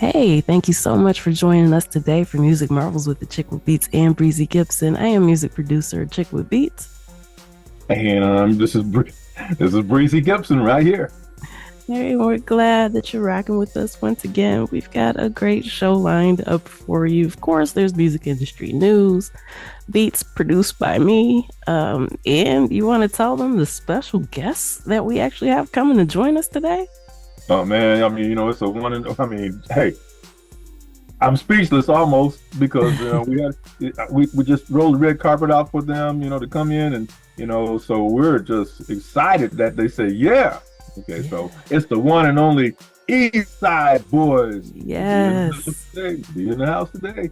Hey, thank you so much for joining us today for Music Marvels with Achickwitbeatz and Breezy Gipson. I am music producer Achickwitbeatz. And this is Breezy Gipson right here. Hey, we're glad that you're rocking with us once again. We've got a great show lined up for you. Of course, there's music industry news, beats produced by me, and you want to tell them the special guests that we actually have coming to join us today? Oh man, it's a one and hey, I'm speechless almost because we just rolled the red carpet out for them, to come in and so we're just excited that they say yeah. Okay, so it's the one and only Eastside Boyz. Yes. Be in the house today.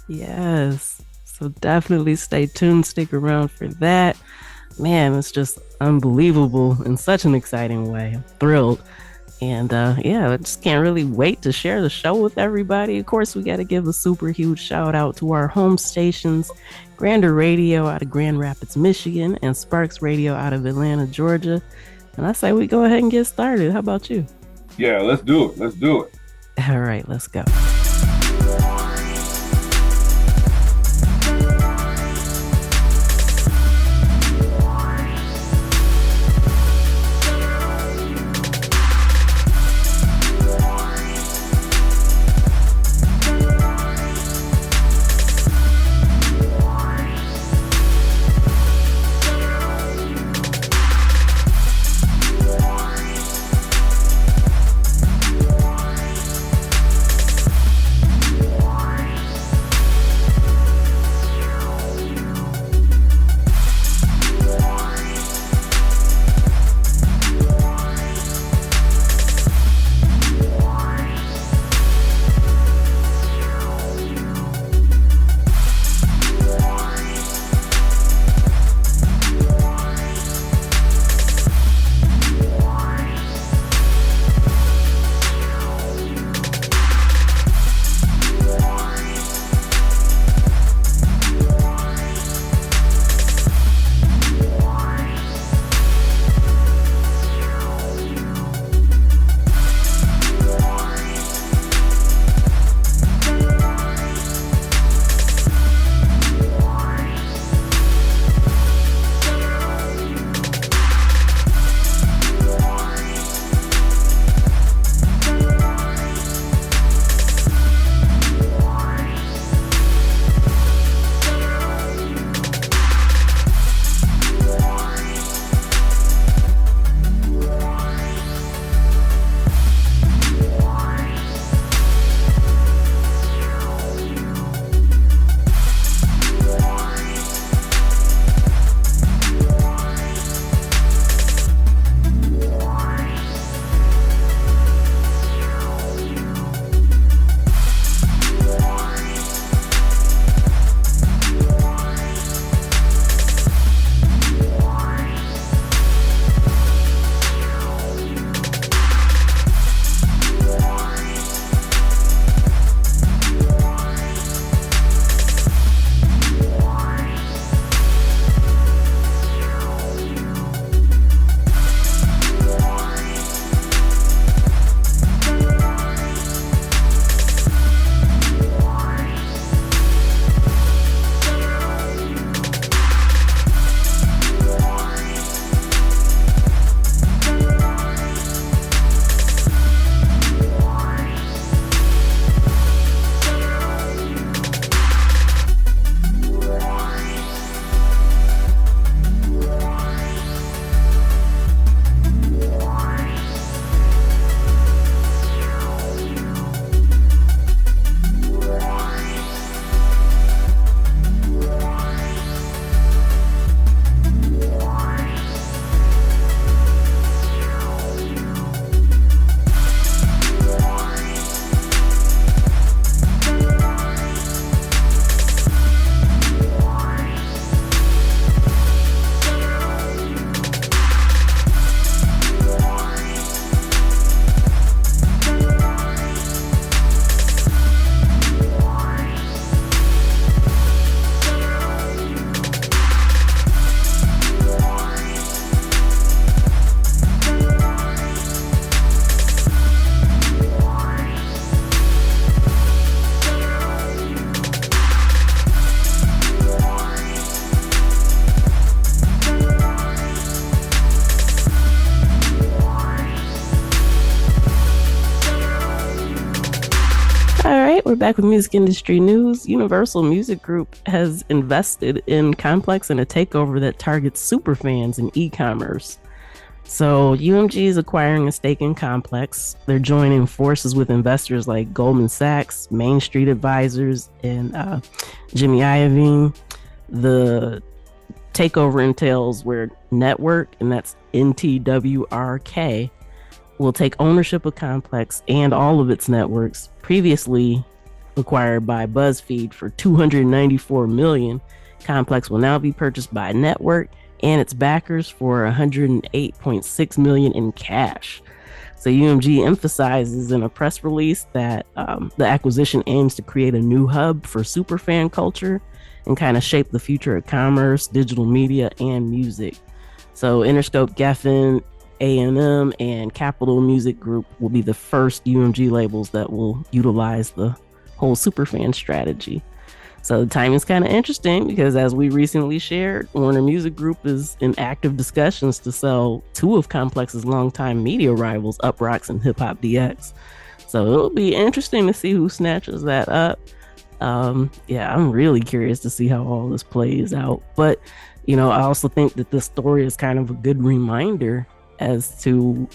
Yes. So definitely stay tuned, stick around for that. Man, it's just unbelievable in such an exciting way. I'm thrilled. And I just can't really wait to share the show with everybody. Of course, we got to give a super huge shout out to our home stations, Grander Radio out of Grand Rapids, Michigan, and Sparks Radio out of Atlanta, Georgia. And I say we go ahead and get started. How about you? Yeah, let's do it. Let's do it. All right, let's go. All right, we're back with music industry news. Universal Music Group has invested in Complex in a takeover that targets superfans in e-commerce. So UMG is acquiring a stake in Complex. They're joining forces with investors like Goldman Sachs, Main Street Advisors, and Jimmy Iovine. The takeover entails where Network, and that's NTWRK, will take ownership of Complex and all of its networks previously acquired by BuzzFeed for $294 million. Complex will now be purchased by Network and its backers for $108.6 million in cash. So UMG emphasizes in a press release that the acquisition aims to create a new hub for superfan culture and kind of shape the future of commerce, digital media, and music. So Interscope, Geffen, A&M, and Capitol Music Group will be the first UMG labels that will utilize the whole superfan strategy. So the timing is kind of interesting because, as we recently shared, Warner Music Group is in active discussions to sell two of Complex's longtime media rivals, Uproxx and Hip Hop DX. So it'll be interesting to see who snatches that up. Yeah, I'm really curious to see how all this plays out. But, I also think that this story is kind of a good reminder as to,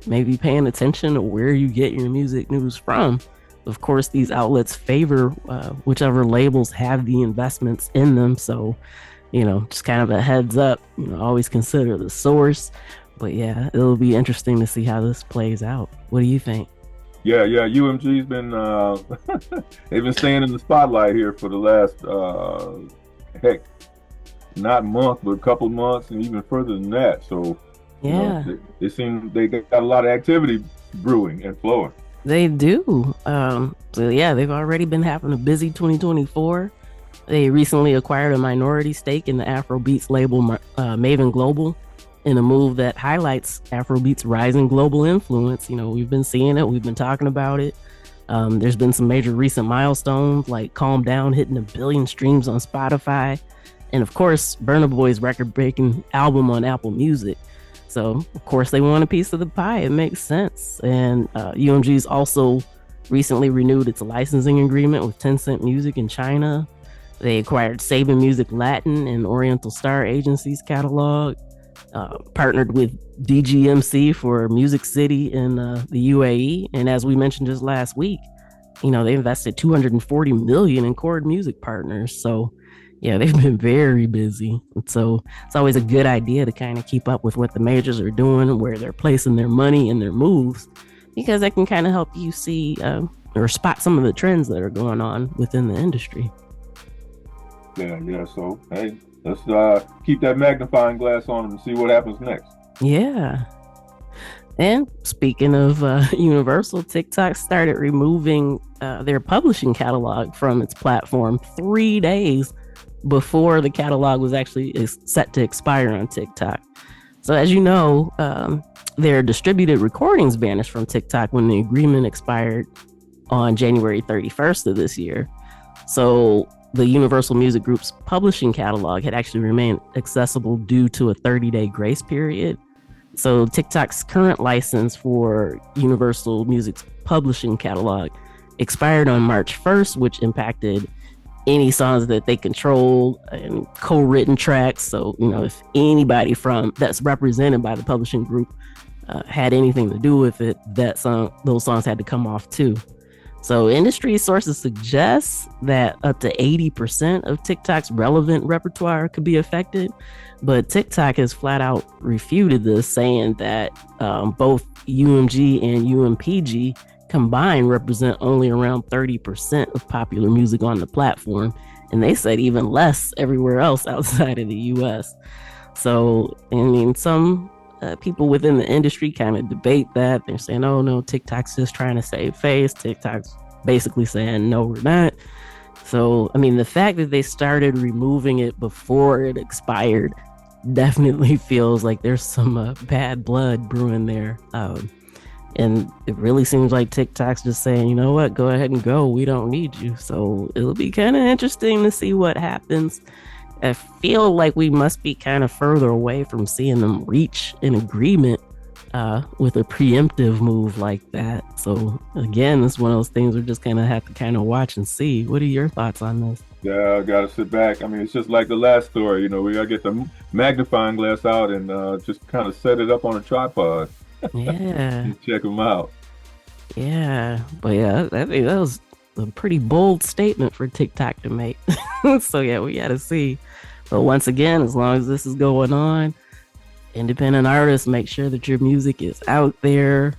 maybe paying attention to where you get your music news from. Of course, these outlets favor whichever labels have the investments in them. So, just kind of a heads up, always consider the source. But yeah, it'll be interesting to see how this plays out. What do you think? Yeah, UMG's been they've been staying in the spotlight here for the last heck, not month, but a couple months, and even further than that. So yeah, they seem they got a lot of activity brewing and flowing. They do. So yeah, they've already been having a busy 2024. They recently acquired a minority stake in the Afrobeats label Maven Global, in a move that highlights Afrobeats' rising global influence. We've been seeing it, we've been talking about it. There's been some major recent milestones like Calm Down hitting 1 billion streams on Spotify, and of course, Burna Boy's record-breaking album on Apple Music. So, of course, they want a piece of the pie. It makes sense. And UMG's also recently renewed its licensing agreement with Tencent Music in China. They acquired Saban Music Latin and Oriental Star Agency's catalog, partnered with DGMC for Music City in the UAE. And as we mentioned just last week, they invested $240 million in Chord Music Partners. So, yeah, they've been very busy. And so it's always a good idea to kind of keep up with what the majors are doing, where they're placing their money and their moves, because that can kind of help you see or spot some of the trends that are going on within the industry. Yeah. So, hey, let's keep that magnifying glass on them and see what happens next. Yeah. And speaking of Universal, TikTok started removing their publishing catalog from its platform 3 days before the catalog was actually set to expire on TikTok. So as you know, their distributed recordings vanished from TikTok when the agreement expired on January 31st of this year. So the Universal Music Group's publishing catalog had actually remained accessible due to a 30-day grace period. So TikTok's current license for Universal Music's publishing catalog expired on March 1st, which impacted any songs that they control and co-written tracks. So, if anybody that's represented by the publishing group had anything to do with it, those songs had to come off too. So industry sources suggest that up to 80% of TikTok's relevant repertoire could be affected, but TikTok has flat out refuted this, saying that both UMG and UMPG combined represent only around 30% of popular music on the platform, and they said even less everywhere else outside of the US. So, some people within the industry kind of debate that. They're saying, oh no, TikTok's just trying to save face. TikTok's basically saying, no, we're not. So, the fact that they started removing it before it expired definitely feels like there's some bad blood brewing there. And it really seems like TikTok's just saying, you know what, go ahead and go. We don't need you. So it'll be kind of interesting to see what happens. I feel like we must be kind of further away from seeing them reach an agreement with a preemptive move like that. So again, it's one of those things we just kind of have to kind of watch and see. What are your thoughts on this? Yeah, I gotta sit back. I mean, it's just like the last story. We gotta get the magnifying glass out and just kind of set it up on a tripod Yeah, and check them out. yeah, but yeah, I think that was a pretty bold statement for TikTok to make. So yeah, we got to see. But once again, as long as this is going on, independent artists, make sure that your music is out there.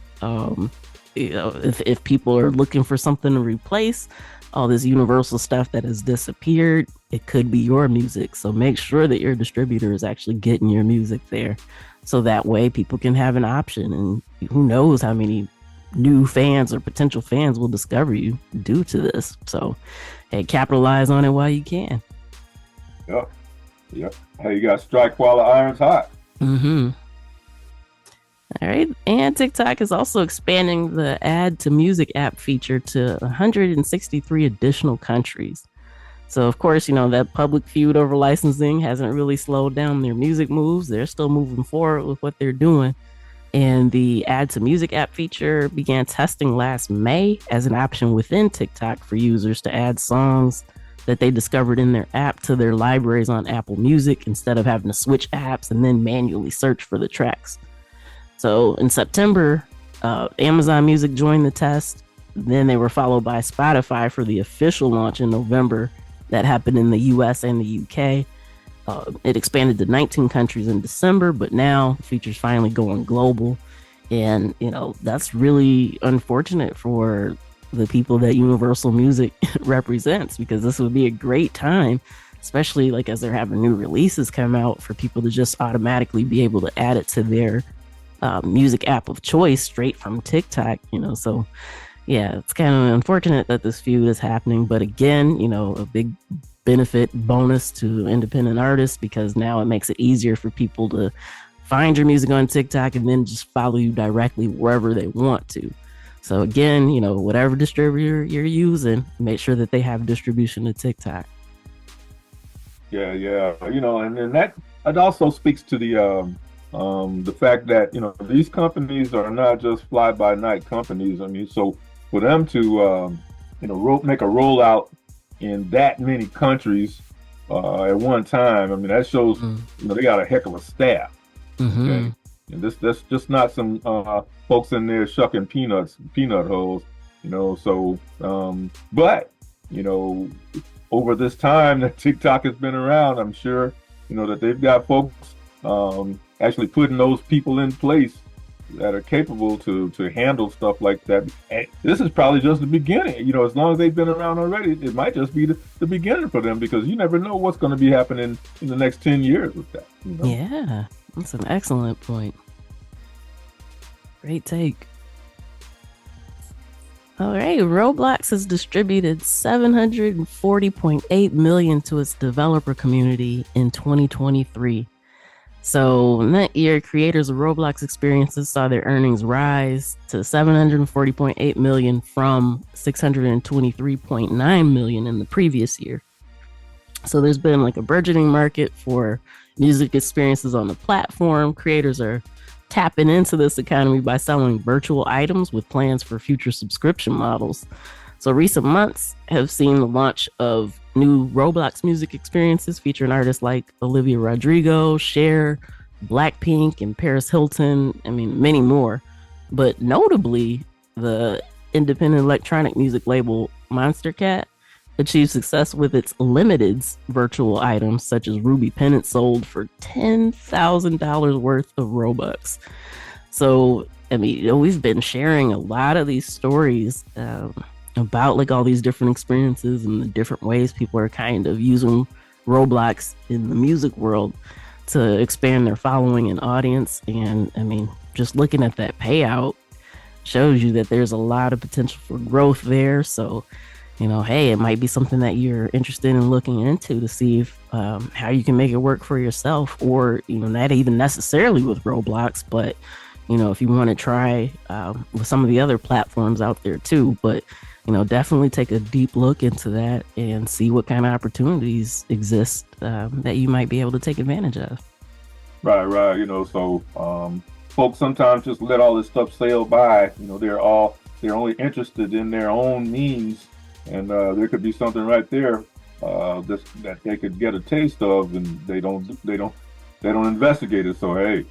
If people are looking for something to replace all this universal stuff that has disappeared, it could be your music. So make sure that your distributor is actually getting your music there. So that way people can have an option. And who knows how many new fans or potential fans will discover you due to this. So, hey, capitalize on it while you can. Yep, yep. Hey, you got to strike while the iron's hot. Mm-hmm. All right. And TikTok is also expanding the add to music app feature to 163 additional countries. So, of course, that public feud over licensing hasn't really slowed down their music moves. They're still moving forward with what they're doing. And the add to music app feature began testing last May as an option within TikTok for users to add songs that they discovered in their app to their libraries on Apple Music instead of having to switch apps and then manually search for the tracks. So in September, Amazon Music joined the test. Then they were followed by Spotify for the official launch in November that happened in the US and the UK. It expanded to 19 countries in December, but now the feature's finally going global. And, that's really unfortunate for the people that Universal Music represents, because this would be a great time, especially like as they're having new releases come out, for people to just automatically be able to add it to their music app of choice straight from TikTok, So, yeah, it's kind of unfortunate that this feud is happening. But again, a big benefit bonus to independent artists, because now it makes it easier for people to find your music on TikTok and then just follow you directly wherever they want to. So again, whatever distributor you're using, make sure that they have distribution to TikTok. Yeah, yeah. And then that it also speaks to the fact that these companies are not just fly by night companies. I mean, so for them to make a rollout in that many countries at one time, I mean, that shows they got a heck of a staff. Mm-hmm. Okay, and that's just not some folks in there shucking peanut holes. So but over this time that TikTok has been around, I'm sure that they've got folks actually putting those people in place that are capable to handle stuff like that. And this is probably just the beginning. As long as they've been around already, it might just be the beginning for them, because you never know what's going to be happening in the next 10 years with that. Yeah, that's an excellent point. Great take. All right, Roblox has distributed 740.8 million to its developer community in 2023. So in that year, creators of Roblox experiences saw their earnings rise to 740.8 million from 623.9 million in the previous year. So there's been like a burgeoning market for music experiences on the platform. Creators are tapping into this economy by selling virtual items with plans for future subscription models. So recent months have seen the launch of new Roblox music experiences featuring artists like Olivia Rodrigo, Cher, Blackpink, and Paris Hilton. I mean, many more. But notably, the independent electronic music label Monster Cat achieved success with its limiteds virtual items, such as Ruby Pennant sold for $10,000 worth of Robux. So, I mean, we've been sharing a lot of these stories about like all these different experiences and the different ways people are kind of using Roblox in the music world to expand their following and audience. And I mean, just looking at that payout shows you that there's a lot of potential for growth there. So, hey, it might be something that you're interested in looking into to see if how you can make it work for yourself, or not even necessarily with Roblox, but if you want to try with some of the other platforms out there too. But definitely take a deep look into that and see what kind of opportunities exist that you might be able to take advantage of. Right. So folks sometimes just let all this stuff sail by. They're only interested in their own means, and there could be something right there that they could get a taste of, and they don't investigate it. So hey,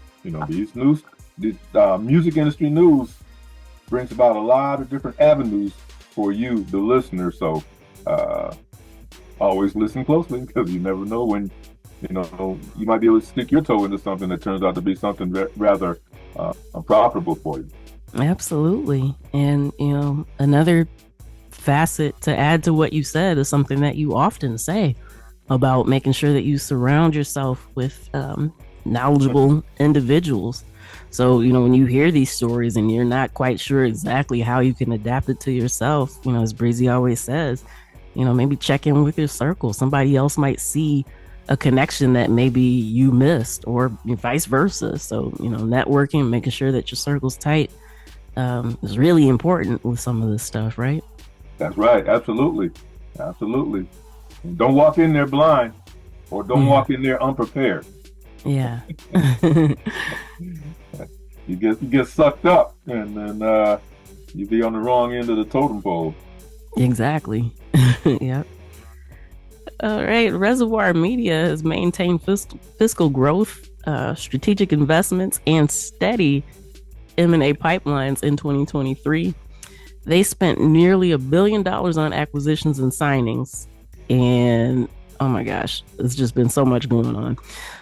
these music industry news brings about a lot of different avenues for you, the listener. So always listen closely because you never know when you might be able to stick your toe into something that turns out to be something rather profitable for you. Absolutely. And, another facet to add to what you said is something that you often say about making sure that you surround yourself with knowledgeable individuals. So, when you hear these stories and you're not quite sure exactly how you can adapt it to yourself, as Breezy always says, maybe check in with your circle. Somebody else might see a connection that maybe you missed, or vice versa. So, networking, making sure that your circle's tight is really important with some of this stuff, right? That's right. Absolutely. Absolutely. Don't walk in there blind, or don't walk in there unprepared. Yeah. You get sucked up, and then you be on the wrong end of the totem pole. Exactly. Yep. All right. Reservoir Media has maintained fiscal growth, strategic investments, and steady M&A pipelines in 2023. They spent nearly $1 billion on acquisitions and signings. And oh my gosh, it's just been so much going on.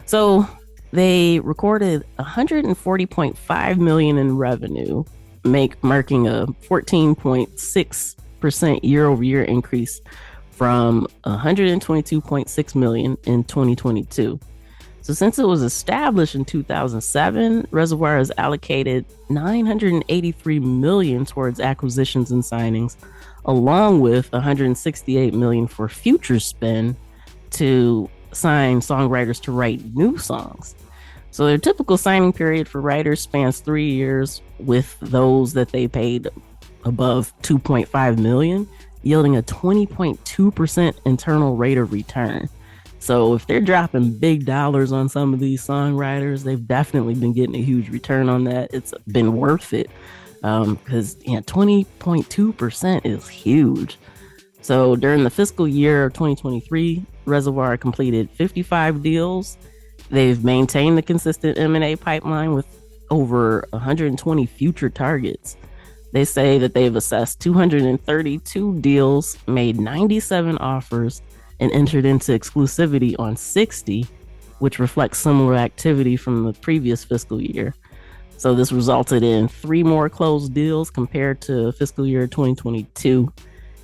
So they recorded $140.5 million in revenue, marking a 14.6% year-over-year increase from $122.6 million in 2022. So since it was established in 2007, Reservoir has allocated $983 million towards acquisitions and signings, along with $168 million for future spend to sign songwriters to write new songs. So their typical signing period for writers spans 3 years, with those that they paid above $2.5 million, yielding a 20.2% internal rate of return. So if they're dropping big dollars on some of these songwriters, they've definitely been getting a huge return on that. It's been worth it because 20.2% is huge. So during the fiscal year of 2023, Reservoir completed 55 deals. They've maintained the consistent M&A pipeline with over 120 future targets. They say that they've assessed 232 deals, made 97 offers, and entered into exclusivity on 60, which reflects similar activity from the previous fiscal year. So this resulted in 3 more closed deals compared to fiscal year 2022,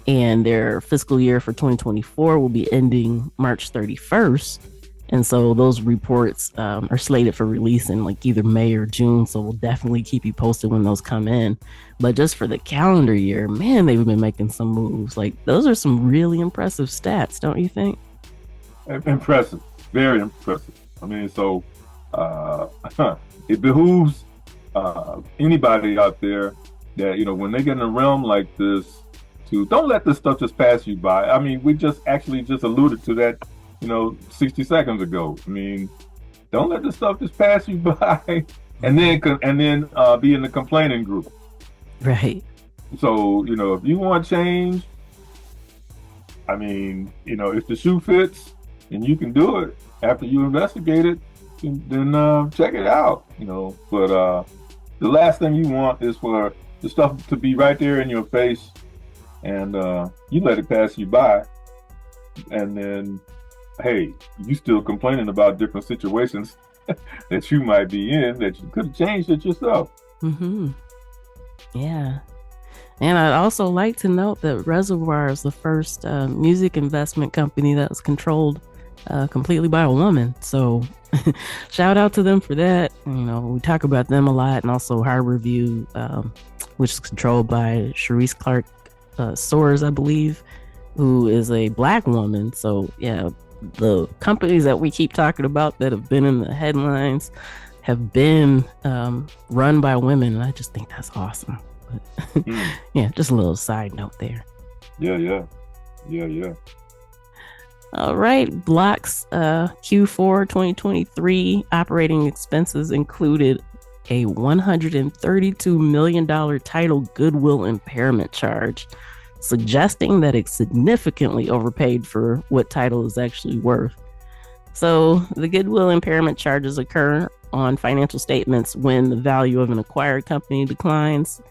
and their fiscal year for 2024 will be ending March 31st. And so those reports are slated for release in either May or June. So we'll definitely keep you posted when those come in. But just for the calendar year, man, they've been making some moves. Those are some really impressive stats, don't you think? Impressive. Very impressive. I mean, so it behooves anybody out there that, when they get in a realm like this, to don't let this stuff just pass you by. I mean, we just alluded to that 60 seconds ago. I mean, don't let the stuff just pass you by and then be in the complaining group. Right. So, if you want change, I mean, if the shoe fits and you can do it after you investigate it, then check it out, But the last thing you want is for the stuff to be right there in your face, and you let it pass you by, and then hey, you still complaining about different situations that you might be in that you could have changed it yourself. Mm-hmm. Yeah. And I'd also like to note that Reservoir is the first music investment company that was controlled completely by a woman. So shout out to them for that. We talk about them a lot, and also Harborview, which is controlled by Sharice Clark Soares, I believe, who is a Black woman. So yeah, the companies that we keep talking about that have been in the headlines have been run by women, and I just think that's awesome. But yeah, just a little side note there. Yeah. All right, Block's Q4 2023 operating expenses included a $132 million title goodwill impairment charge, suggesting that it significantly overpaid for what title is actually worth. So the goodwill impairment charges occur on financial statements when the value of an acquired company declines,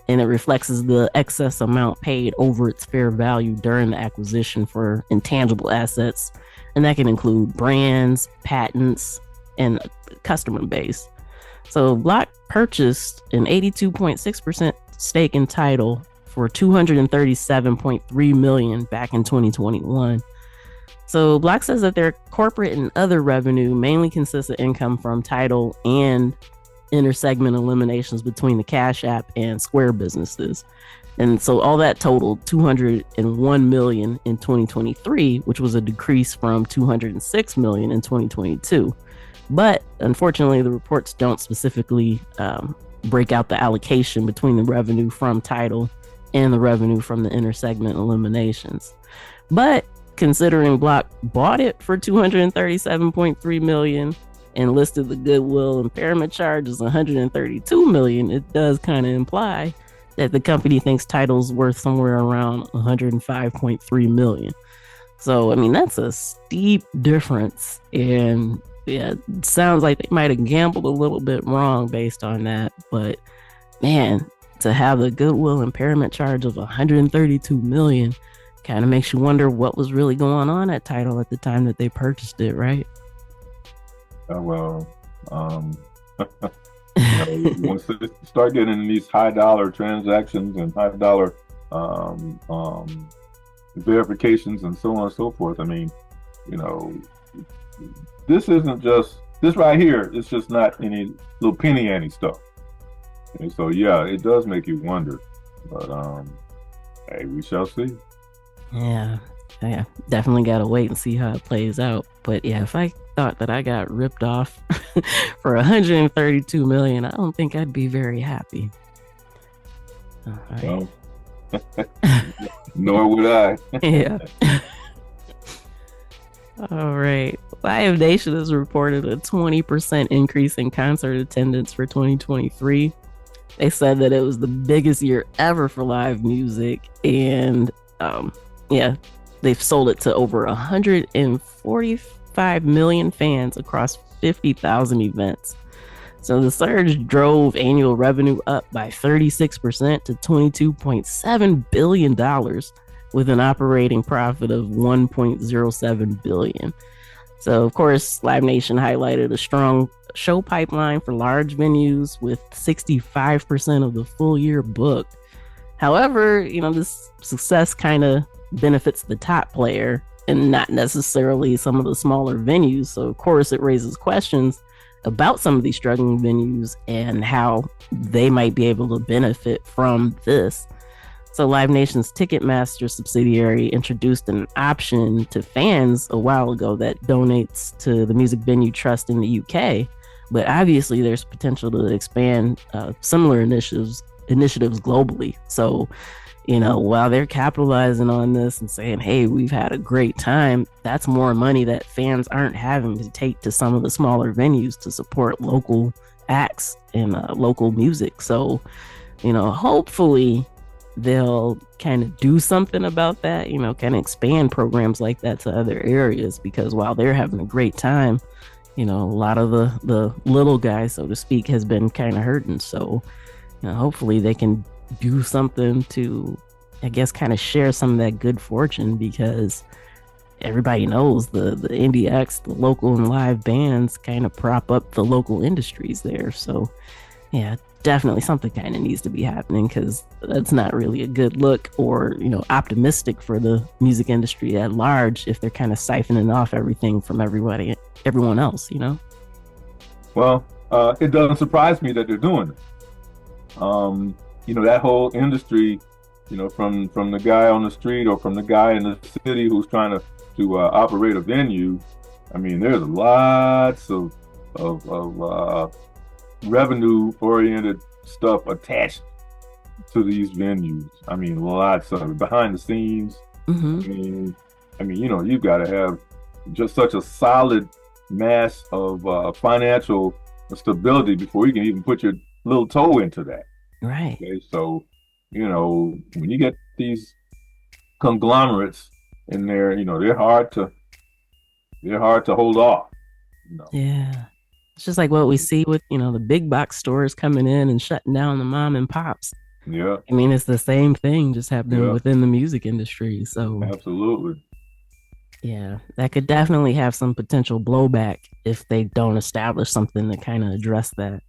and it reflects the excess amount paid over its fair value during the acquisition for intangible assets. And that can include brands, patents, and customer base. So Block purchased an 82.6% stake in Tidal for $237.3 million back in 2021. So Block says that their corporate and other revenue mainly consists of income from Tidal and intersegment eliminations between the Cash App and Square businesses. And so all that totaled $201 million in 2023, which was a decrease from $206 million in 2022. But unfortunately, the reports don't specifically break out the allocation between the revenue from Tidal and the revenue from the intersegment eliminations. But considering Block bought it for $237.3 million and listed the goodwill impairment charge as $132 million, it does kind of imply that the company thinks Tidal's worth somewhere around $105.3 million. So, I mean, that's a steep difference. And yeah, it sounds like they might have gambled a little bit wrong based on that. But man, to have a goodwill impairment charge of $132 million kind of makes you wonder what was really going on at Tidal at the time that they purchased it, right? Well, once they start getting in these high dollar transactions and high dollar verifications and so on and so forth, I mean, you know, this isn't just this right here. It's just not any little penny ante stuff. And so, yeah, it does make you wonder. But hey, we shall see. Yeah, definitely gotta wait and see how it plays out. But yeah, if I thought that I got ripped off for $132 million, I don't think I'd be very happy. All right. Well, nor would I. Yeah. All right. Live Nation has reported a 20% increase in concert attendance for 2023. They said that it was the biggest year ever for live music, and yeah, they've sold it to over 145 million fans across 50,000 events. So the surge drove annual revenue up by 36% to $22.7 billion, with an operating profit of $1.07 billion. So, of course, Live Nation highlighted a strong show pipeline for large venues with 65% of the full year booked. However, you know, this success kind of benefits the top player and not necessarily some of the smaller venues. So, of course, it raises questions about some of these struggling venues and how they might be able to benefit from this. So Live Nation's Ticketmaster subsidiary introduced an option to fans a while ago that donates to the Music Venue Trust in the UK. But obviously there's potential to expand similar initiatives globally. So, you know, while they're capitalizing on this and saying, hey, we've had a great time, that's more money that fans aren't having to take to some of the smaller venues to support local acts and local music. So, you know, hopefully they'll kind of do something about that, you know, kind of expand programs like that to other areas, because while they're having a great time, you know, a lot of the little guys, so to speak, has been kind of hurting. So, you know, hopefully they can do something to, I guess, kind of share some of that good fortune, because everybody knows the indie acts, the local and live bands kind of prop up the local industries there. So yeah, definitely something kind of needs to be happening, because that's not really a good look or, you know, optimistic for the music industry at large if they're kind of siphoning off everything from everyone else, you know? Well, it doesn't surprise me that they're doing it. You know, that whole industry, you know, from the guy on the street or from the guy in the city who's trying to operate a venue. I mean, there's lots of revenue-oriented stuff attached to these venues. I mean, lots of it behind the scenes. Mm-hmm. I mean, you know, you've got to have just such a solid mass of financial stability before you can even put your little toe into that. Right. Okay, so when you get these conglomerates in there, they're hard to hold off. You know. Yeah. It's just like what we see with, the big box stores coming in and shutting down the mom and pops. Yeah, I mean, it's the same thing just happening yeah, within the music industry. So, absolutely. yeah, that could definitely have some potential blowback if they don't establish something to kind of address that.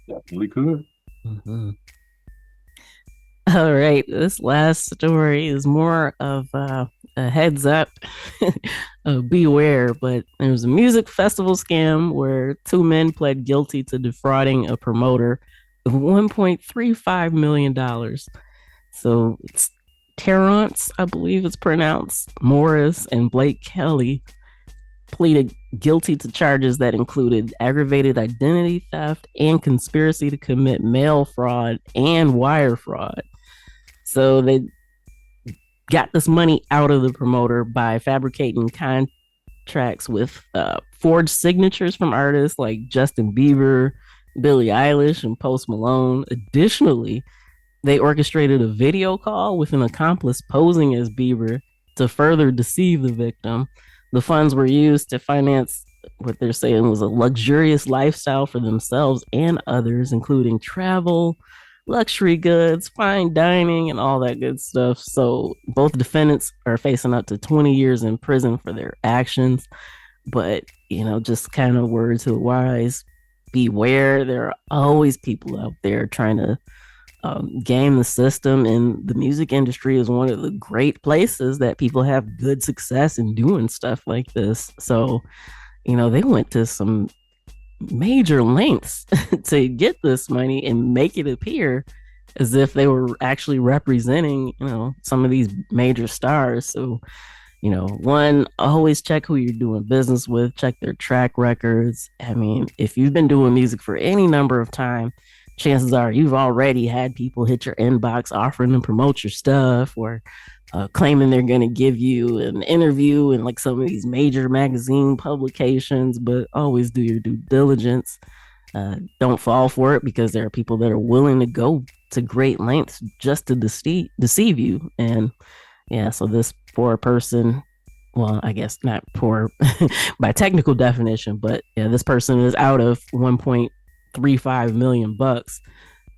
Definitely could. Mhm. All right, this last story is more of a heads up, beware. But there was a music festival scam where two men pled guilty to defrauding a promoter of $1.35 million. So it's Terrence, I believe it's pronounced, Morris, and Blake Kelly pleaded guilty to charges that included aggravated identity theft and conspiracy to commit mail fraud and wire fraud. So they got this money out of the promoter by fabricating contracts with forged signatures from artists like Justin Bieber, Billie Eilish, and Post Malone. Additionally, they orchestrated a video call with an accomplice posing as Bieber to further deceive the victim. The funds were used to finance what they're saying was a luxurious lifestyle for themselves and others, including travel, luxury goods, fine dining, and all that good stuff. So both defendants are facing up to 20 years in prison for their actions. But, just kind of word to the wise, beware. There are always people out there trying to game the system, and the music industry is one of the great places that people have good success in doing stuff like this. So, they went to some major lengths to get this money and make it appear as if they were actually representing, some of these major stars. So, one, always check who you're doing business with, check their track records. I mean, if you've been doing music for any number of time, chances are you've already had people hit your inbox offering to promote your stuff, or claiming they're going to give you an interview in like some of these major magazine publications. But always do your due diligence. Don't fall for it, because there are people that are willing to go to great lengths just to deceive you. And yeah, so this poor person, well, I guess not poor by technical definition, but yeah, this person is out of 1.35 million bucks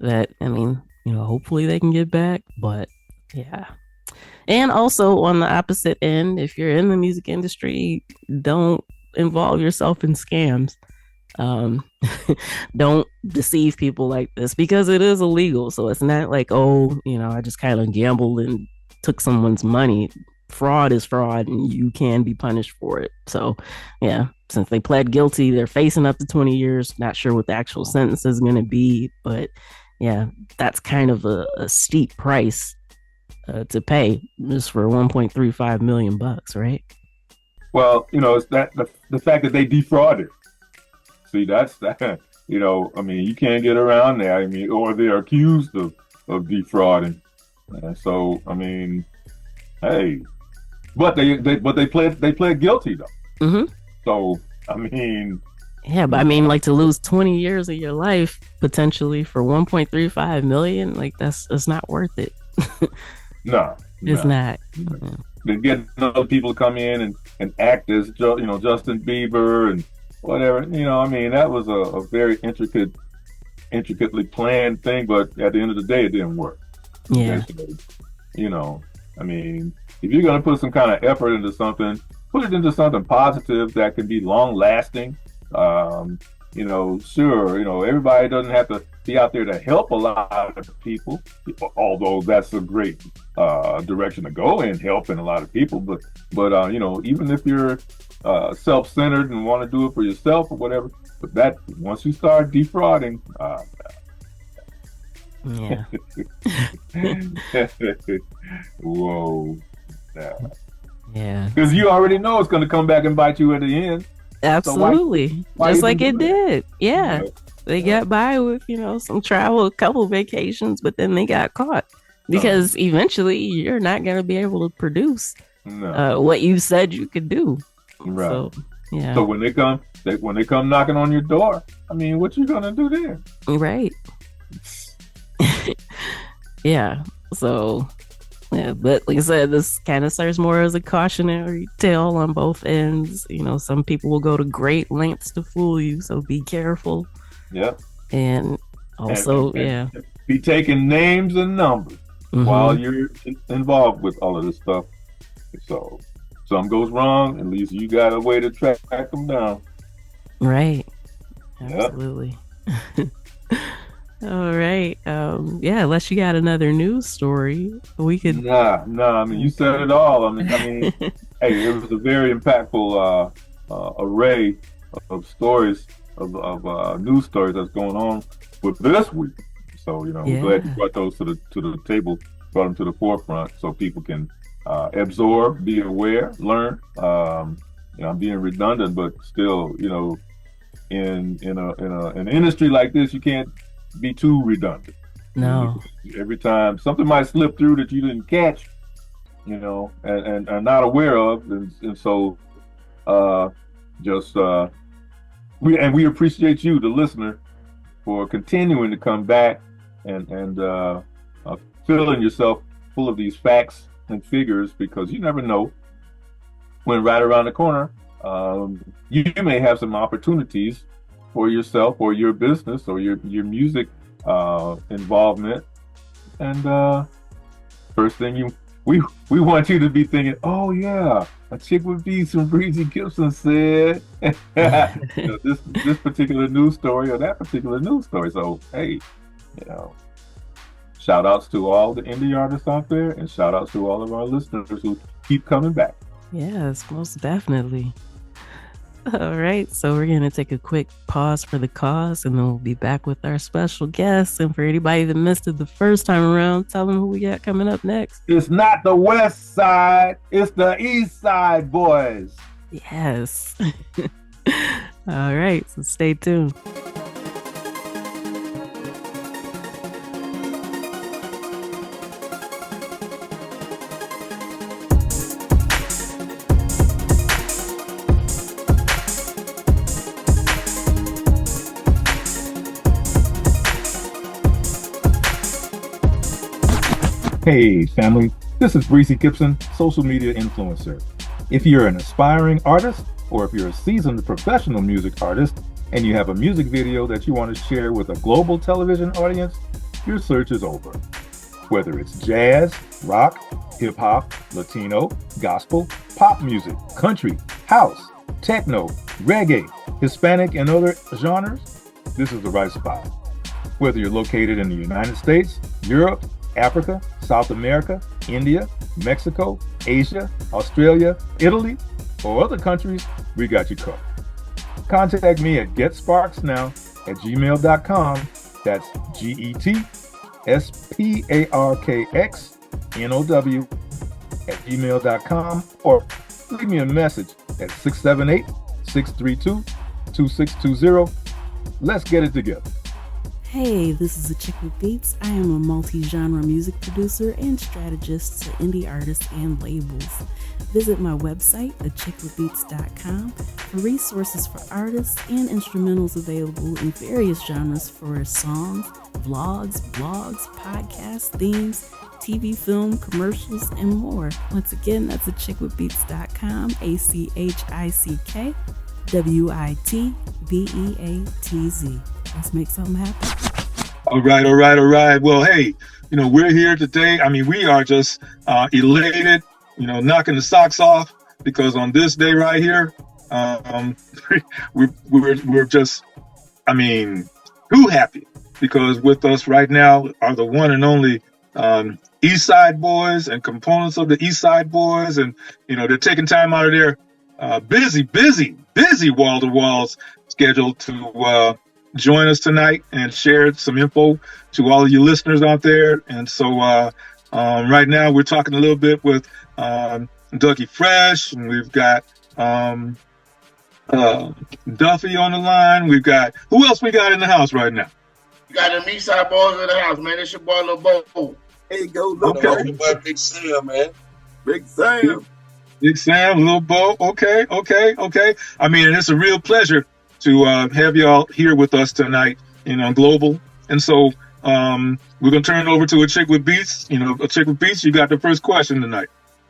that, I mean, hopefully they can get back. But yeah. And also on the opposite end, if you're in the music industry, don't involve yourself in scams. Um, don't deceive people like this, because it is illegal. So it's not like, oh, I just kind of gambled and took someone's money. Fraud is fraud, and you can be punished for it. So, yeah, since they pled guilty, they're facing up to 20 years. Not sure what the actual sentence is going to be, but yeah, that's kind of a steep price to pay just for 1.35 million bucks, right? Well, it's that the fact that they defrauded. See, that's that. I mean, you can't get around that. I mean, or they're accused of defrauding. So, I mean, hey, but they pled guilty though. Mm-hmm. So, I mean, Yeah, but I mean, like, to lose 20 years of your life potentially for 1.35 million, like that's not worth it. no, It's no. not. Then getting other people to come in and act as Justin Bieber and whatever. I mean, that was a very intricately planned thing, but at the end of the day, it didn't work. Yeah. Okay, so, I mean, if you're going to put some kind of effort into something, put it into something positive that can be long lasting. Sure, everybody doesn't have to be out there to help a lot of people, although that's a great direction to go in, helping a lot of people. But even if you're self-centered and want to do it for yourself or whatever, but that once you start defrauding, Yeah. whoa, yeah. Yeah. Because you already know it's going to come back and bite you at the end. So Absolutely. why Just even like it do that? did. Yeah. Yeah, They yeah. got by with, some travel, a couple vacations, but then they got caught, No, because eventually you're not going to be able to produce no, what you said you could do. right. So, Yeah. So when they come knocking on your door, I mean, what you gonna do then? Right. Yeah. So, yeah, but like I said, this kind of serves more as a cautionary tale on both ends. You know, some people will go to great lengths to fool you, so be careful. Yep. And also, yeah, be taking names and numbers while you're involved with all of this stuff. So, something goes wrong, at least you got a way to track them down. Right. Absolutely. Yep. All right. Yeah, unless you got another news story, we could. Nah. I mean, you said it all. I mean, hey, it was a very impactful array of stories of news stories that's going on with this week. So we're glad you brought those to the table, brought them to the forefront, so people can absorb, be aware, learn. I'm being redundant, but still, in an industry like this, you can't be too redundant. No. Every time something might slip through that you didn't catch, and are not aware of, and so we appreciate you, the listener, for continuing to come back and filling yourself full of these facts and figures, because you never know when right around the corner you may have some opportunities for yourself or your business or your music involvement. And first thing we want you to be thinking, oh yeah, Achickwitbeatz and Breezy Gipson said this particular news story or that particular news story. So hey, shout outs to all the indie artists out there, and shout outs to all of our listeners who keep coming back. Yes, most definitely. All right, so we're going to take a quick pause for the cause, and then we'll be back with our special guests. And for anybody that missed it the first time around, tell them who we got coming up next. It's not the West Side, it's the East Side Boyz. Yes. All right, so stay tuned. Hey family, this is Breezy Gipson, social media influencer. If you're an aspiring artist, or if you're a seasoned professional music artist, and you have a music video that you want to share with a global television audience, your search is over. Whether it's jazz, rock, hip hop, Latino, gospel, pop music, country, house, techno, reggae, Hispanic, and other genres, this is the right spot. Whether you're located in the United States, Europe, Africa, South America, India, Mexico, Asia, Australia, Italy, or other countries, we got you covered. Contact me at getsparksnow@gmail.com. That's GETSPARKXNOW@gmail.com, or leave me a message at 678-632-2620. Let's get it together. Hey, this is Achickwitbeatz. I am a multi-genre music producer and strategist to indie artists and labels. Visit my website, Achickwitbeatz.com, for resources for artists and instrumentals available in various genres for songs, vlogs, blogs, podcasts, themes, TV, film, commercials, and more. Once again, that's Achickwitbeatz.com, ACHICKWITBEATZ. Let's make something happen. All right. Well, hey, we're here today. I mean, we are just elated, knocking the socks off, because on this day right here, we're just, too happy, because with us right now are the one and only Eastside Boyz and components of the Eastside Boyz, and they're taking time out of their busy wall-to-wall schedule to join us tonight and share some info to all of you listeners out there. And so right now we're talking a little bit with Dougie Fresh, and we've got Duffy on the line. We've got, who else we got in the house right now? You got the Eastside Boyz in the house, man. It's your boy Lil Bo. Hey, go, okay. Big Sam, man. Big Sam. Big Sam, Lil Bo. Okay. I mean, and it's a real pleasure to have y'all here with us tonight, Global. And so we're going to turn it over to Achickwitbeatz. Achickwitbeatz, you got the first question tonight.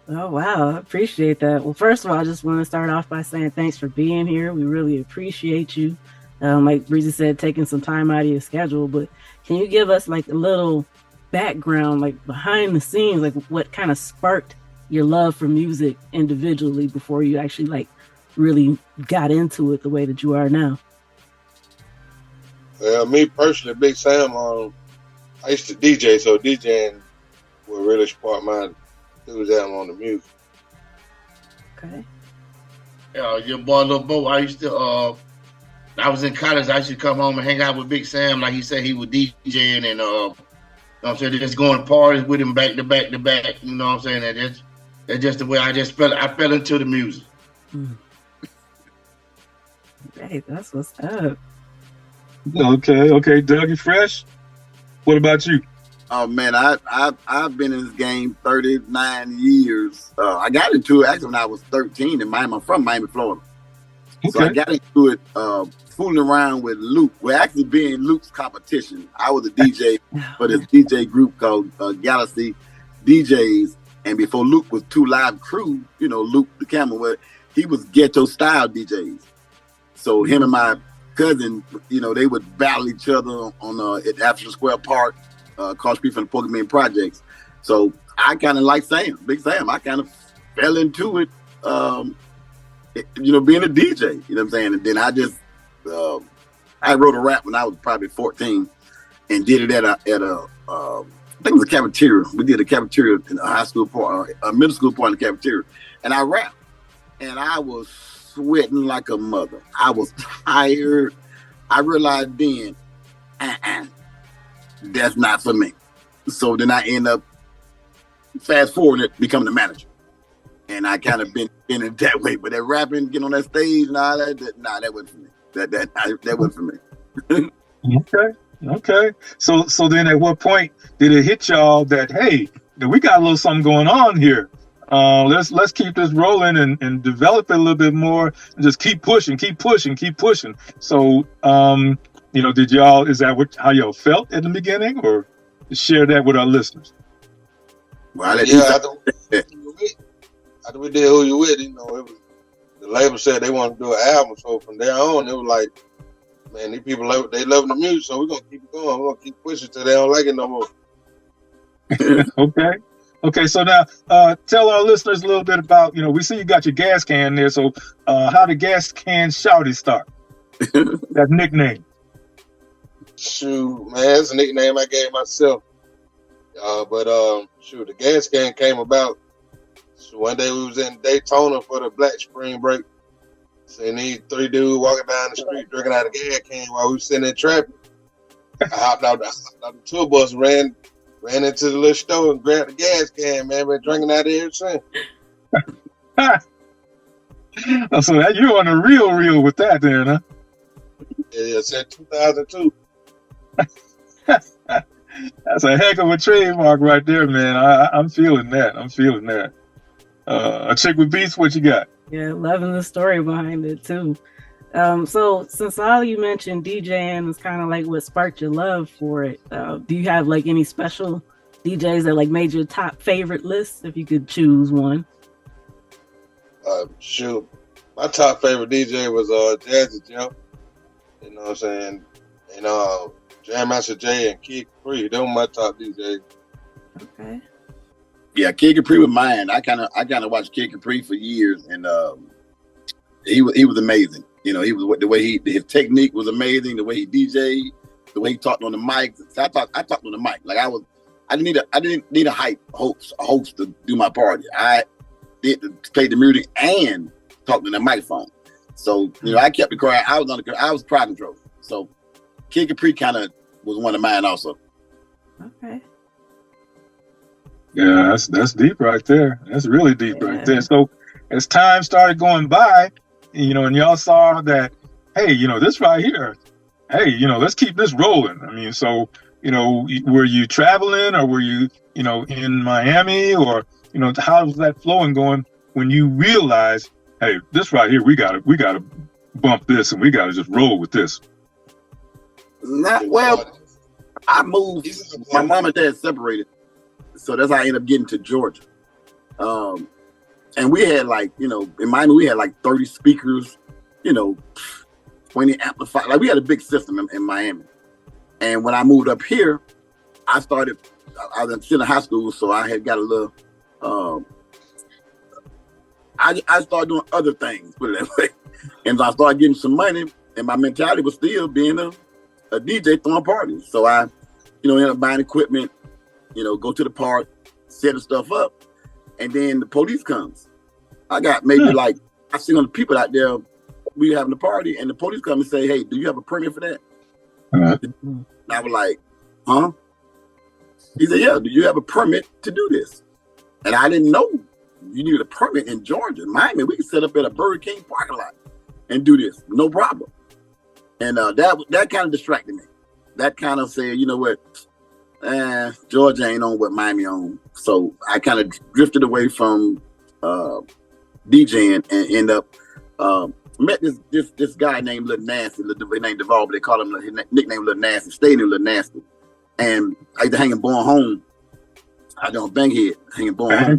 Oh, wow. I appreciate that. Well, first of all, I just want to start off by saying thanks for being here. We really appreciate you. Like Breezy said, taking some time out of your schedule. But can you give us like a little background, like behind the scenes, like what kind of sparked your love for music individually before you actually like really got into it the way that you are now? Me personally, Big Sam, I used to DJ, so DJing would really spark my enthusiasm on the music. Okay. Your boy Lil Bo, I used to I was in college, I used to come home and hang out with Big Sam, like he said he was DJing and you know what I'm saying, just going to parties with him back to back to back, you know what I'm saying? That's just the way I fell into the music. Hey, that's what's up. Okay, Doug, you fresh? What about you? Oh man, I've been in this game 39 years. I got into it actually when I was 13 in Miami. I'm from Miami, Florida. Okay. So I got into it fooling around with Luke. Well, actually being Luke's competition. I was a DJ for this DJ group called Galaxy DJs. And before Luke was Two Live Crew, Luke the camera, he was ghetto style DJs. So him and my cousin, they would battle each other on at African Square Park, across street from the Pokemon Projects. So I kind of like Sam, Big Sam. I kind of fell into it, being a DJ. You know what I'm saying? And then I just, I wrote a rap when I was probably 14, and did it at a I think it was a cafeteria. We did a cafeteria in a high school part, a middle school part in the cafeteria, and I rapped, and I was sweating like a mother. I was tired. I realized then, that's not for me. So then I end up fast forward becoming the manager, and I kind of been in it that way. But that rapping, getting on that stage, that wasn't for me. That wasn't for me. Okay. So then at what point did it hit y'all that, hey, we got a little something going on here? Let's keep this rolling and develop it a little bit more and just keep pushing. So, did y'all, is that how y'all felt in the beginning, or share that with our listeners? Well, after we did Who You With, it was, the label said they wanted to do an album. So from there on, it was like, man, these people they love the music, so we're gonna keep it going. We're gonna keep pushing till they don't like it no more. Okay. So now, tell our listeners a little bit about, we see you got your gas can there. So, how did Gas Can Shouty start? That nickname. Shoot, man, it's a nickname I gave myself. But the gas can came about. So one day we was in Daytona for the Black Spring Break. Seen these three dudes walking down the street drinking out of a gas can while we was sitting in traffic. I hopped out the tour bus, ran into the little store and grabbed the gas can, man. Been drinking out of here since. So you're on the real with that then, huh? Yeah, since 2002. That's a heck of a trademark right there, man. I'm feeling that. Achickwitbeatz, what you got? Yeah, loving the story behind it too. So since all you mentioned DJing is kind of like what sparked your love for it, do you have like any special DJs that like made your top favorite list if you could choose one? Shoot, my top favorite DJ was Jazzy Jeff. You know what I'm saying? And Jam Master Jay and Kid Capri, they were my top DJs. Okay. Yeah, Kid Capri was mine. I kind of watched Kid Capri for years, and he was amazing. He was the way his technique was amazing. The way he DJ'd, the way he talked on the mic. I talked on the mic like I didn't need a host to do my party. I did to play the music and talk to the microphone. So I kept the crowd. I was crowd control. So Kid Capri kind of was one of mine also. Okay. Yeah, that's deep right there. That's really deep right there. So as time started going by, and y'all saw that, hey, this right here, hey, let's keep this rolling. I mean, so, were you traveling or were you, in Miami or, how was that flowing going when you realize, hey, this right here, we gotta bump this and we gotta just roll with this? Not well. I moved. My mom and dad separated, so that's how I ended up getting to Georgia. And we had in Miami we had 30 speakers, 20 amplifiers. Like we had a big system in Miami. And when I moved up here, I was still in high school, so I had got a little. I started doing other things, put it that way, and I started getting some money. And my mentality was still being a DJ throwing parties. So I, ended up buying equipment, go to the park, set the stuff up, and then the police comes. I got maybe I see on the people out there, we having a party, and the police come and say, "Hey, do you have a permit for that?" And I was like, "Huh?" He said, "Yeah, do you have a permit to do this?" And I didn't know you needed a permit in Georgia. Miami, we can set up at a Burger King parking lot and do this, no problem. And that kind of distracted me. That kind of said, you know what, Georgia ain't on what Miami on. So I kind of drifted away from DJing and end up met this guy named Little Nasty. His name Deval, but they call him, his nickname Little Nasty. Stayed in Little Nasty. And I used to hang in Born Home. I don't Bankhead, hanging Born Home.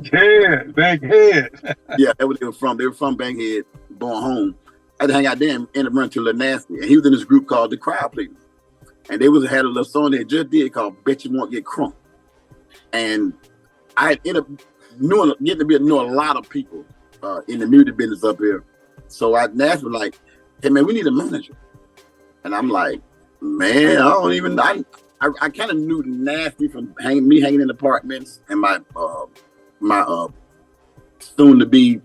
Bankhead. Yeah, that's where they were from. They were from Bankhead, Born Home. I had to hang out there and end up running to Little Nasty. And he was in this group called the Crowd Pleasers. And they had a little song they just did called Bet You Won't Get Crunk. And I ended up getting to know a lot of people in the music business up here. So Nasty was like, "Hey man, we need a manager." And I'm like, "Man, I kind of knew Nasty from hanging in apartments, and my soon to be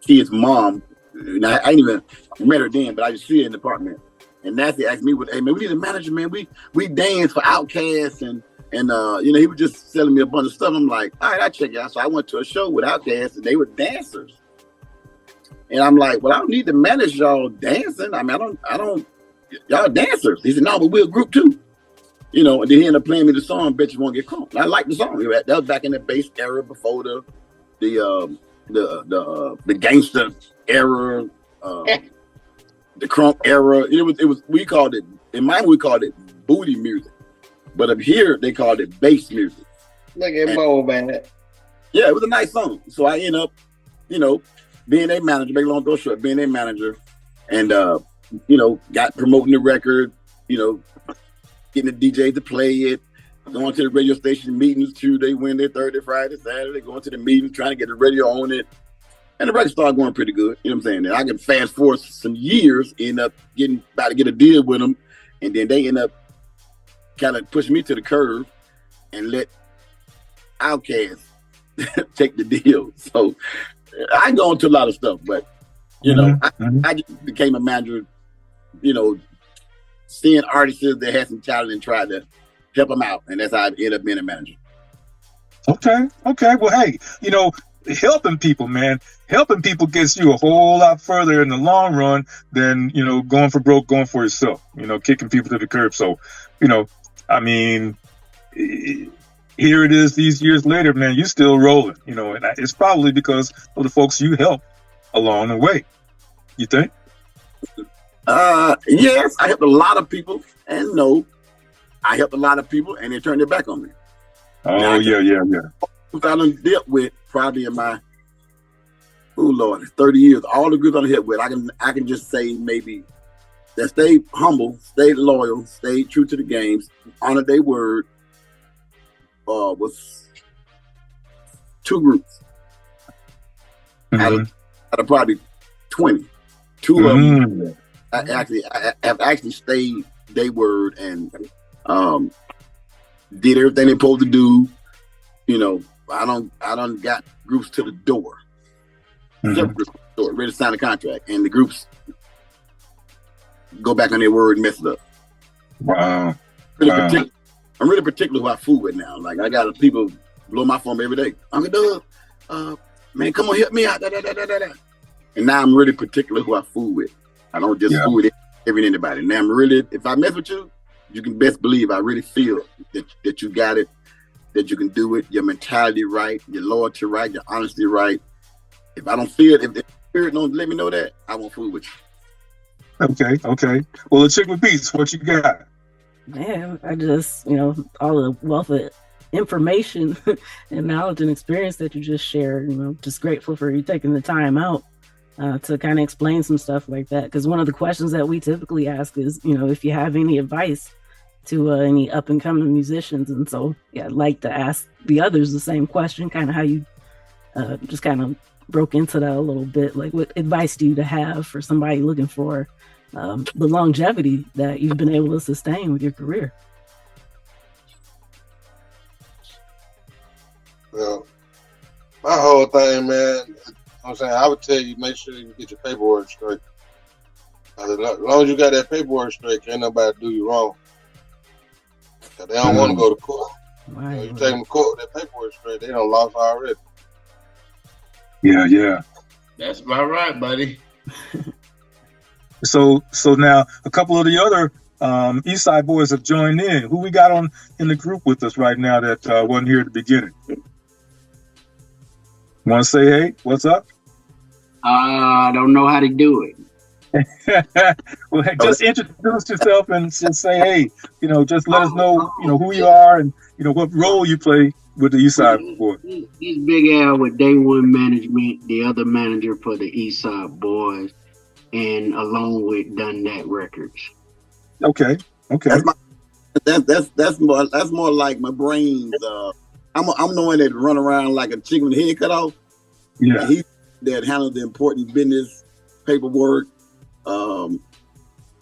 kid's mom. I ain't even met her then, but I just see her in the apartment. And Nasty asked me, "Hey man, we need a manager, man. We dance for Outkast and he was just selling me a bunch of stuff." I'm like, "All right, I'll check it out." So I went to a show with Outkast, and they were dancers. And I'm like, "Well, I don't need to manage y'all dancing. I mean, I don't. Y'all dancers." He said, "No, but we're a group too." And then he ended up playing me the song "Bet You Won't Get Crunk." I like the song. That was back in the bass era, before the gangster era, the crunk era. It was we called it in Miami, we called it booty music, but up here they called it bass music. Look at Bo, man. Yeah, it was a nice song. So I end up, being their manager. Make a long story short, being their manager, and got promoting the record. Getting the DJ to play it, going to the radio station meetings Tuesday, Wednesday, Thursday, Friday, Saturday, going to the meetings, trying to get the radio on it. And the record started going pretty good. You know what I'm saying? And I can fast forward some years, end up about to get a deal with them. And then they end up kind of pushing me to the curve and let Outkast take the deal. So I go into a lot of stuff, but, I just became a manager, seeing artists that had some talent and tried to help them out. And that's how I ended up being a manager. Okay. Well, hey, helping people, man. Helping people gets you a whole lot further in the long run than, going for broke, going for yourself, kicking people to the curb. So, I mean, here it is these years later, man, you still rolling, and it's probably because of the folks you helped along the way. You think? Yes, I helped a lot of people, and no, I helped a lot of people, and they turned their back on me. Oh, now, yeah. I done dealt with probably in my 30 years, all the groups I done hit with, I can just say maybe that stayed humble, stayed loyal, stayed true to the games, honored their word. Was 2 groups. Out of probably 20. 2 of them. I have actually stayed their word and did everything they're supposed to do. I don't got groups to the door. Several groups to the door, ready to sign a contract, and the groups go back on their word and mess it up. Wow. I'm really particular who I fool with now. Like I got people blow my phone every day. "Uncle Doug, man, come on, help me out. Da, da, da, da, da." And now I'm really particular who I fool with. I don't just fool with anybody. Now I'm really, if I mess with you, you can best believe I really feel that you got it, that you can do it, your mentality right, your loyalty right, your honesty right. If I don't feel it, if the spirit don't let me know that, I won't fool with you. Okay. Well, Achickwitbeatz, what you got? Man, I just, all the wealth of information and knowledge and experience that you just shared, just grateful for you taking the time out to kind of explain some stuff like that. Because one of the questions that we typically ask is, if you have any advice to any up and coming musicians. And so, yeah, I'd like to ask the others the same question, kind of how you just kind of broke into that a little bit. Like, what advice do you have for somebody looking for the longevity that you've been able to sustain with your career? Well, my whole thing, man, I'm saying, I would tell you, make sure you get your paperwork straight. As long as you got that paperwork straight, can't nobody do you wrong. Cause they don't want to go to court. Right. You take them to court with that paperwork straight, they done lost already. Yeah. That's about right, buddy. So now a couple of the other Eastside Boyz have joined in. Who we got in the group with us right now that wasn't here at the beginning? Want to say hey? What's up? I don't know how to do it. Well, hey, just introduce yourself and just say hey. Just let us know who you are and what role you play with the Eastside Boyz. He's Big Al with Day One Management, the other manager for the Eastside Boyz, and along with Done That Records. Okay. That's more like my brains. I'm the one that run around like a chicken with the head cut off. Yeah. He that handles the important business paperwork.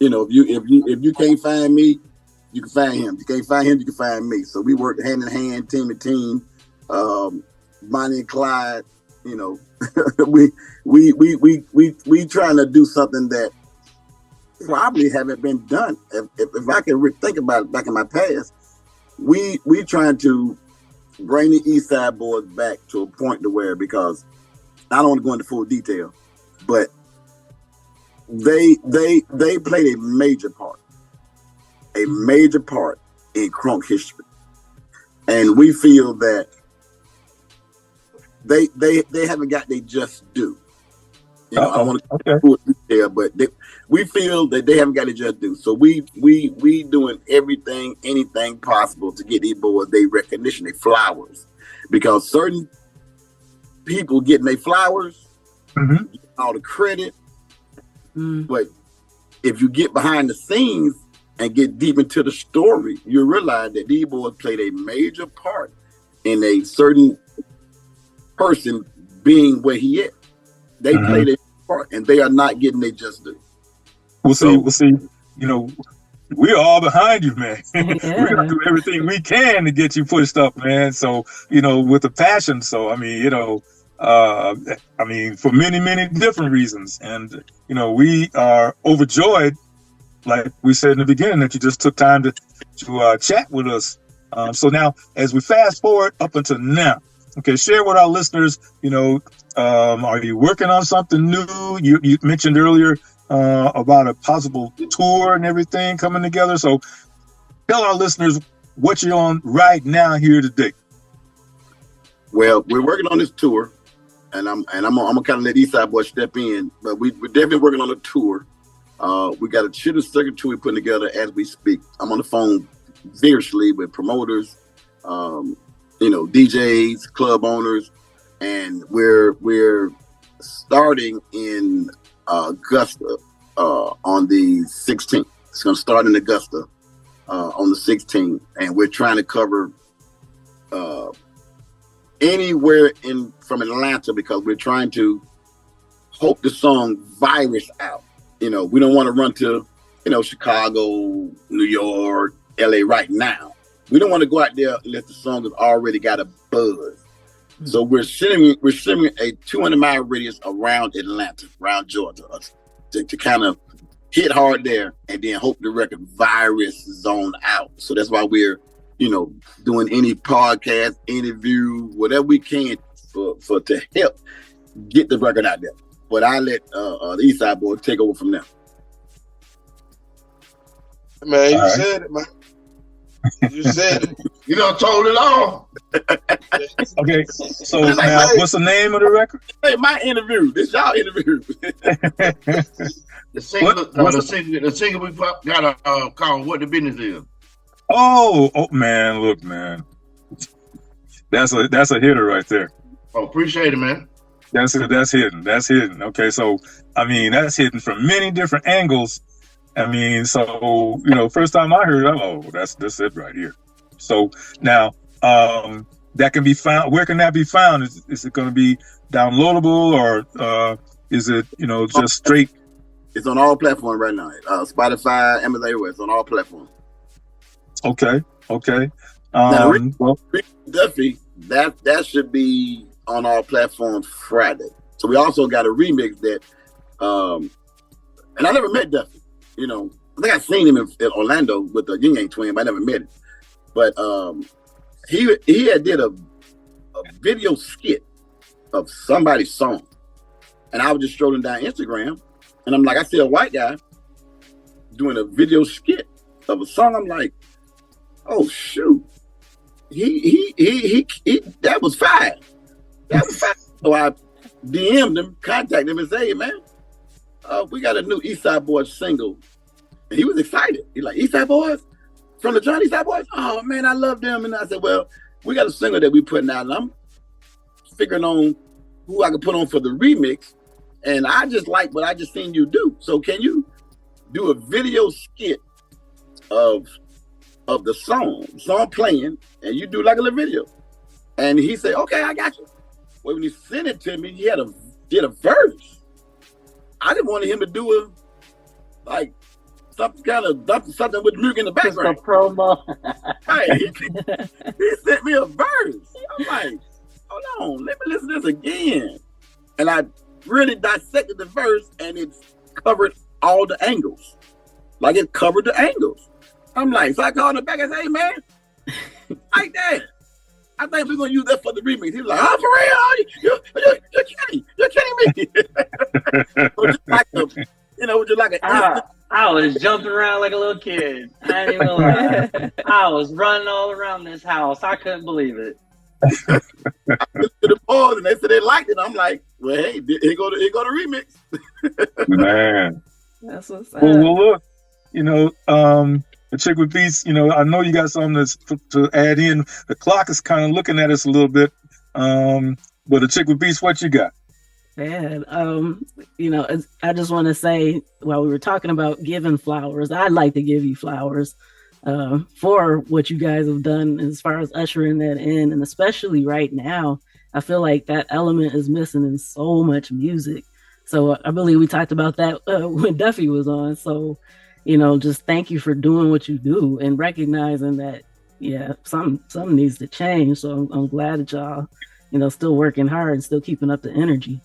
If you can't find me, you can find him. You can't find him, you can find me. So we work hand in hand, team to team. Bonnie and Clyde. we trying to do something that probably haven't been done. If I can think about it back in my past, we trying to bring the Eastside Boyz back to a point to where, because I don't want to go into full detail, but they played a major part in Crunk history, and we feel that they haven't got their just due. I want to put it there, but we feel that they haven't got their just due. So we doing anything possible to get these boys their recognition, their flowers, because certain people getting their flowers, all the credit, but if you get behind the scenes and get deep into the story, you realize that these boys played a major part in a certain person being where he is. They played a part, and they are not getting their just due. We'll see. We're all behind you, man. Yeah. We're gonna do everything we can to get you pushed up, man. So with a passion. So for many, many different reasons, and we are overjoyed, like we said in the beginning, that you just took time to chat with us. So now, as we fast forward up until now, okay, share with our listeners, are you working on something new? You mentioned earlier about a possible tour and everything coming together. So tell our listeners what you're on right now here today. Well, we're working on this tour, and I'm gonna kind of let Eastside Boyz step in, but we're definitely working on a tour. We got a Chitter Circuit tour we're putting together as we speak. I'm on the phone vigorously with promoters, DJs, club owners, and we're starting in Augusta on the 16th. It's going to start in Augusta on the 16th, and we're trying to cover anywhere from Atlanta, because we're trying to hope the song virus out. We don't want to run to Chicago, New York, LA right now. We don't want to go out there unless the song has already got a buzz. So we're sending a 200-mile radius around Atlanta, around Georgia, to kind of hit hard there, and then hope the record virus zone out. So that's why we're, doing any podcast, interview, whatever we can for to help get the record out there. But I let the Eastside Boyz take over from there. Man, you said it, man. You said it. You done told it all. Okay, so now what's the name of the record? Hey, my interview. This y'all interview. The single, the single we got called "What the Business Is." Oh man, look, man, that's a hitter right there. Oh, appreciate it, man. That's hidden. That's hidden. Okay, so I mean that's hidden from many different angles. I mean, so first time I heard it, oh, that's it right here. So now that can be found. Where can that be found? Is it going to be downloadable or is it just straight? It's on all platforms right now. Spotify, Amazon, everywhere. It's on all platforms. Okay. Now, Duffy, that should be on all platforms Friday. So we also got a remix that, and I never met Duffy. I think I seen him in Orlando with the Yin Yang Twin, but I never met him. But he had did a video skit of somebody's song, and I was just strolling down Instagram, and I'm like, I see a white guy doing a video skit of a song. I'm like, oh shoot, he that was fire. That was fire. So I DM'd him, contacted him, and said, hey man, we got a new Eastside Boyz single. And he was excited. He's like, Eastside Boyz? From the Johnny Eastside Boyz? Oh man, I love them. And I said, well, we got a single that we putting out, and I'm figuring on who I could put on for the remix. And I just like what I just seen you do. So can you do a video skit of the song playing, and you do like a little video? And he said, okay, I got you. Well, when he sent it to me, he did a verse. I didn't want him to do something with music in the background. Just a promo. Right. He sent me a verse. I'm like, hold on, let me listen to this again. And I really dissected the verse, and it covered all the angles. Like it covered the angles. I'm like, so I called him back and said, hey man, like that. I think we're gonna use that for the remix. He was like, oh, for real? You're kidding me. Just like I was jumping around like a little kid. I ain't even gonna lie. I was running all around this house. I couldn't believe it. I listened to the boys, and they said they liked it. I'm like, well, hey, here go the remix. Man, that's what's up. Well, look, Achickwitbeatz, I know you got something to add in. The clock is kind of looking at us a little bit. But Achickwitbeatz, what you got? Man, I just want to say, while we were talking about giving flowers, I'd like to give you flowers for what you guys have done as far as ushering that in. And especially right now, I feel like that element is missing in so much music. So I believe we talked about that when Duffy was on. So, just thank you for doing what you do and recognizing that, something needs to change. So I'm glad that y'all, still working hard and still keeping up the energy.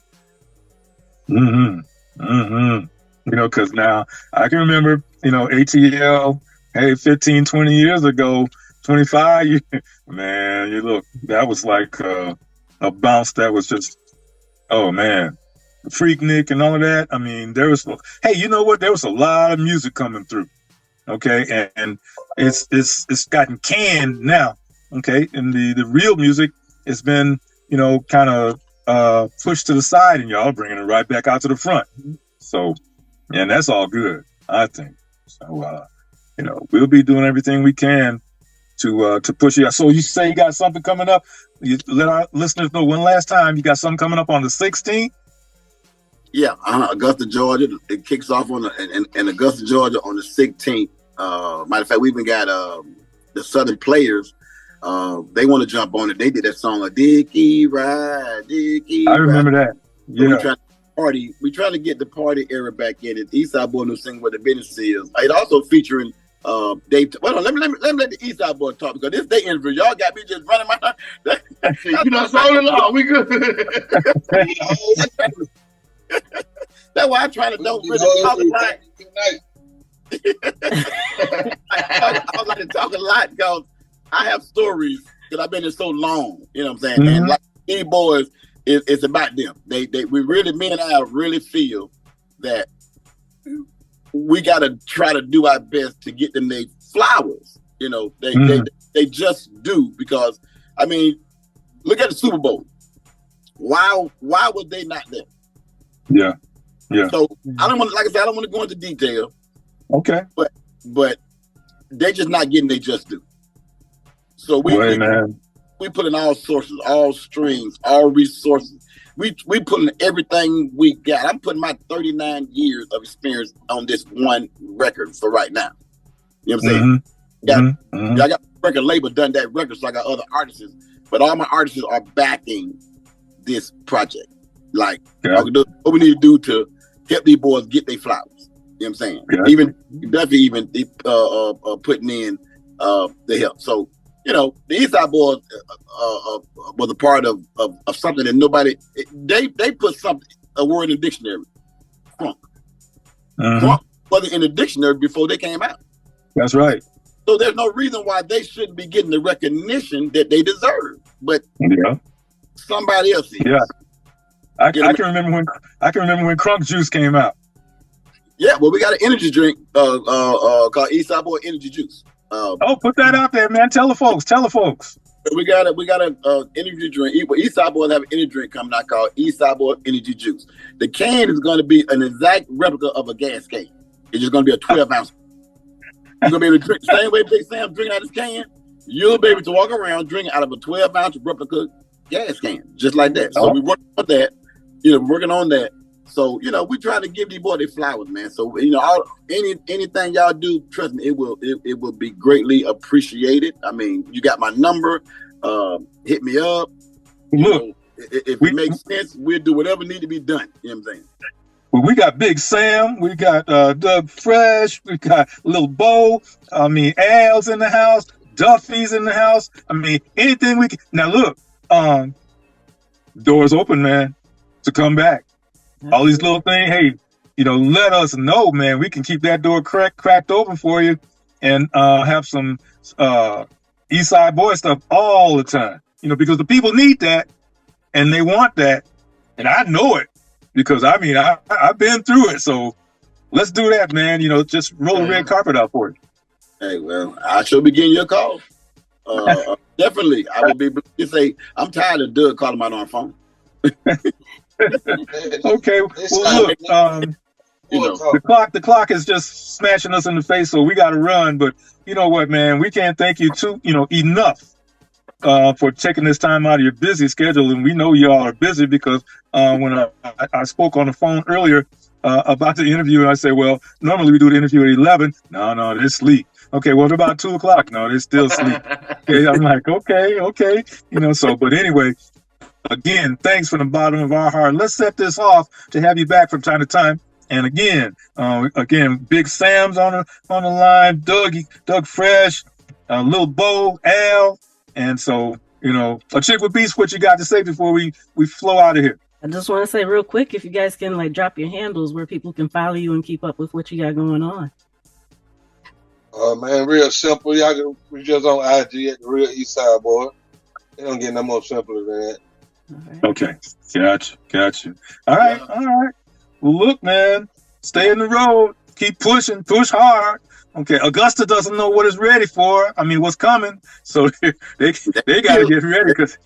Because now I can remember, ATL, 15, 20 years ago, 25 years, man, that was like a bounce that was just, oh man, Freaknik and all of that. I mean, there was, you know what? There was a lot of music coming through. Okay. And it's gotten canned now. Okay. And the real music has been, kind of pushed to the side, and y'all bringing it right back out to the front. So, and that's all good, I think. So, we'll be doing everything we can to push you out. So you say you got something coming up. You let our listeners know one last time. You got something coming up on the 16th? Yeah, Augusta, Georgia. It kicks off in Augusta, Georgia on the 16th. Matter of fact, we even got the Southern Players. They want to jump on it. They did that song, Dickie Ride, Dickie Ride. I remember that. Yeah. We trying to get the party era back in it. Eastside Boy new single What the Business Is. It also featuring Dave. Well, let me let the Eastside Boy talk, because this day interview, y'all got me just running my. Sold it all. We good. That's why I'm trying to don't really talk a lot. I like to talk a lot because I have stories because I've been in so long. You know what I'm saying? And like these boys, it's about them. Me and I really feel that we got to try to do our best to get them their flowers. You know, they just do, because I mean, look at the Super Bowl. Why were they not there? Yeah. Yeah. So I don't want, like I said, I don't want to go into detail. Okay. But they just not getting they just do. So we put in all sources, all streams, all resources. We put in everything we got. I'm putting my 39 years of experience on this one record for right now. You know what I'm saying? I got record label done that record, so I got other artists, but all my artists are backing this project. Like, what we need to do to help these boys get their flowers. You know what I'm saying? Yeah. Even putting in the help. So, you know, the Eastside Boyz was a part of something that nobody, they put a word in the dictionary. Crunk. Crunk wasn't in the dictionary before they came out. That's right. So there's no reason why they shouldn't be getting the recognition that they deserve. But somebody else is. Yeah. I can remember when Crunk Juice came out. Yeah, well, we got an energy drink called Eastside Boy Energy Juice. Put that out there, man. Tell the folks. We got an energy drink. Eastside Boys have an energy drink coming out called Eastside Boy Energy Juice. The can is going to be an exact replica of a gas can. It's just going to be a 12 ounce. You're going to be able to drink the same way Big Sam drinking out his can. You'll be able to walk around drinking out of a 12 ounce replica gas can, just like that. So we're working on that. Working on that. So, we're trying to give these boys their flowers, man. So, anything y'all do, trust me, it will be greatly appreciated. I mean, you got my number. Hit me up. Look, if it makes sense, we'll do whatever need to be done. You know what I'm saying? Well, we got Big Sam, we got Doug Fresh, we got Lil Bo. I mean, Al's in the house, Duffy's in the house. I mean, anything we can. Now, look, doors open, man, to come back. All these little things, hey, let us know, man. We can keep that door cracked open for you and have some Eastside Boy stuff all the time. Because the people need that and they want that. And I know it because, I mean, I've been through it. So let's do that, man. Just roll the red carpet out for it. Hey, well, I shall be getting your call. Definitely. I will be to say, I'm tired of Doug calling me on our phone. Okay, well, look, the clock is just smashing us in the face, so we got to run. But you know what, man, we can't thank you enough for taking this time out of your busy schedule. And we know y'all are busy because when I spoke on the phone earlier about the interview, and I said, well, normally we do the interview at 11. No, they're asleep. Okay, well, it's about 2:00. No, they're still asleep. Okay, I'm like, okay, so, but anyway. Again, thanks from the bottom of our heart. Let's set this off to have you back from time to time. And again, Big Sam's on the line, Doug Fresh, Lil Bo, Al, and so Achickwitbeatz, what you got to say before we flow out of here? I just want to say real quick, if you guys can drop your handles where people can follow you and keep up with what you got going on. Man, real simple. We just on IG at the Real Eastside Boy. It don't get no more simpler than that. Right. Okay, got you. All right. Well, look, man, stay in the road, keep pushing, push hard. Okay, Augusta doesn't know what it's ready for. I mean, what's coming, so they got to get ready because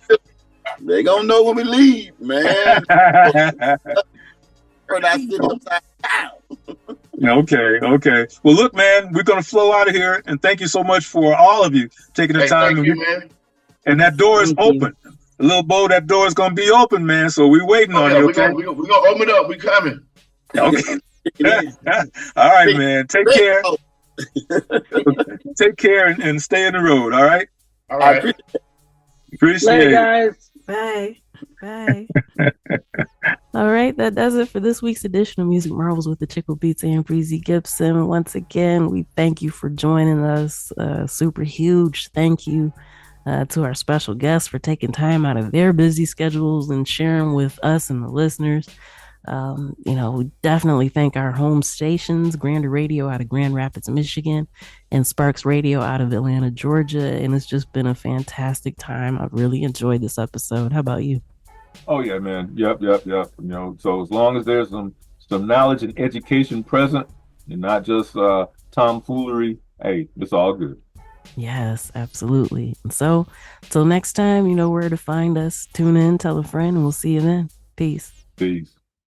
they gonna know when we leave, man. Okay. Well, look, man, we're gonna flow out of here, and thank you so much for all of you taking the time. Thank you, man. And that door is open. Little Bo, that door is gonna be open, man. So we waiting on you. Okay, we're gonna open it up. We coming. Okay. All right, man. Take care. Take care and stay in the road. All right. All right. Appreciate it, guys. Bye. All right, that does it for this week's edition of Music Marvels with Achickwitbeatz and Breezy Gipson. Once again, we thank you for joining us. Super huge thank you to our special guests for taking time out of their busy schedules and sharing with us and the listeners. We definitely thank our home stations, Grander Radio out of Grand Rapids, Michigan, and Sparks Radio out of Atlanta, Georgia. And it's just been a fantastic time. I've really enjoyed this episode. How about you? Oh yeah, man. Yep. So as long as there's some knowledge and education present and not just tomfoolery, hey, it's all good. Yes, absolutely. And so, till next time, you know where to find us. Tune in, tell a friend, and we'll see you then. Peace. Peace.